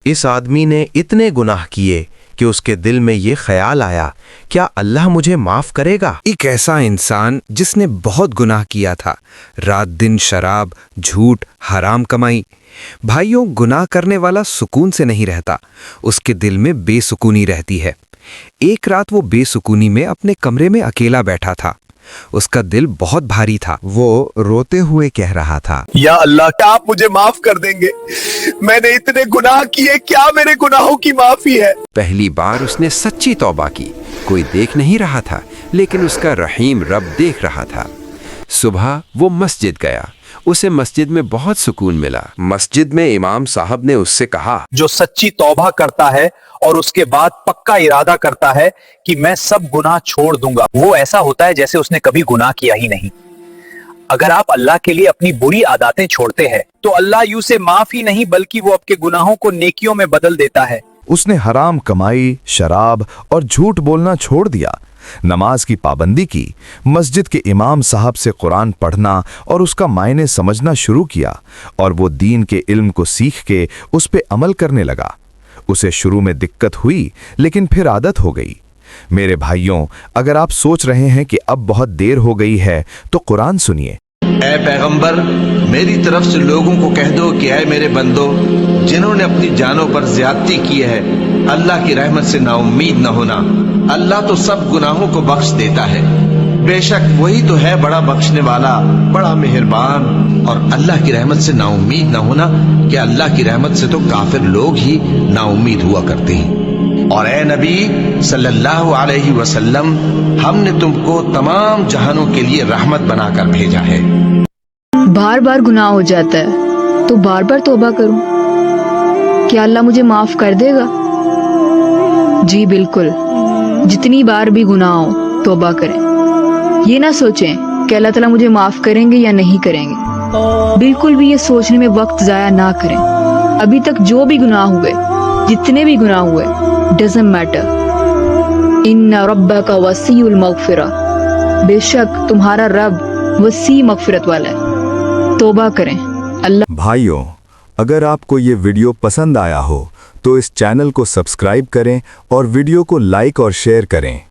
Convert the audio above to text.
इस आदमी ने इतने गुनाह किए कि उसके दिल में ये ख्याल आया, क्या अल्लाह मुझे माफ करेगा। एक ऐसा इंसान जिसने बहुत गुनाह किया था, रात दिन शराब, झूठ, हराम कमाई। भाइयों, गुनाह करने वाला सुकून से नहीं रहता, उसके दिल में बेसुकूनी रहती है। एक रात वो बेसुकूनी में अपने कमरे में अकेला बैठा था। उसका दिल बहुत भारी था। वो रोते हुए कह रहा था, या अल्लाह, क्या आप मुझे माफ कर देंगे? मैंने इतने गुनाह किए, क्या मेरे गुनाहों की माफी है? पहली बार उसने सच्ची तौबा की। कोई देख नहीं रहा था, लेकिन उसका रहीम रब देख रहा था। सुबह वो मस्जिद गया। उसे मस्जिद में बहुत सुकून मिला। मस्जिद में इमाम साहब ने उससे कहा, जो सच्ची तौबा करता है और उसके बाद पक्का इरादा करता है कि मैं सब गुनाह छोड़ दूंगा, वो ऐसा होता है जैसे उसने कभी गुनाह किया ही नहीं। अगर आप अल्लाह के लिए अपनी बुरी आदतें छोड़ते हैं तो अल्लाह यूं से माफ ही नहीं बल्कि वो आपके गुनाहों को नेकियों में बदल देता है। उसने हराम कमाई, शराब और झूठ बोलना छोड़ दिया, नमाज की पाबंदी की, मस्जिद के इमाम साहब से कुरान पढ़ना और उसका मायने समझना शुरू किया, और वो दीन के इल्म को सीख के उस पे अमल करने लगा। उसे शुरू में दिक्कत हुई, लेकिन फिर आदत हो गई। मेरे भाइयों, अगर आप सोच रहे हैं कि अब बहुत देर हो गई है तो कुरान सुनिए। ऐ पैगंबर, मेरी तरफ से लोगों को कह दो कि ऐ मेरे बंदो, जिन्होंने अपनी जानों पर ज्यादती की है, अल्लाह की रहमत से नाउम्मीद न होना। अल्लाह तो सब गुनाहों को बख्श देता है, बेशक वही तो है बड़ा बख्शने वाला, बड़ा मेहरबान। और अल्लाह की रहमत से नाउम्मीद न होना कि अल्लाह की रहमत से तो काफिर लोग ही नाउम्मीद हुआ करते हैं। और ए नबी सल्लल्लाहु अलैहि वसल्लम, हमने तुमको तमाम जहानों के लिए रहमत बनाकर भेजा है। बार बार गुनाह हो जाता है तो बार बार तौबा करूं, क्या अल्लाह मुझे माफ कर देगा? जी बिल्कुल, जितनी बार भी गुनाह हो तौबा करें। ये ना सोचें कि अल्लाह ताला मुझे माफ करेंगे या नहीं करेंगे। बिल्कुल भी ये सोचने में वक्त जाया ना करें। अभी तक जो भी गुनाह हुए, जितने भी गुनाह हुए, डजंट मैटर। इन्ना रब्बका वसीउल मगफिरा, बेशक तुम्हारा रब वसी मगफिरत वाला है। तौबा करें। अल्लाह। भाइयों, अगर आपको ये वीडियो पसंद आया हो तो इस चैनल को सब्सक्राइब करें और वीडियो को लाइक और शेयर करें।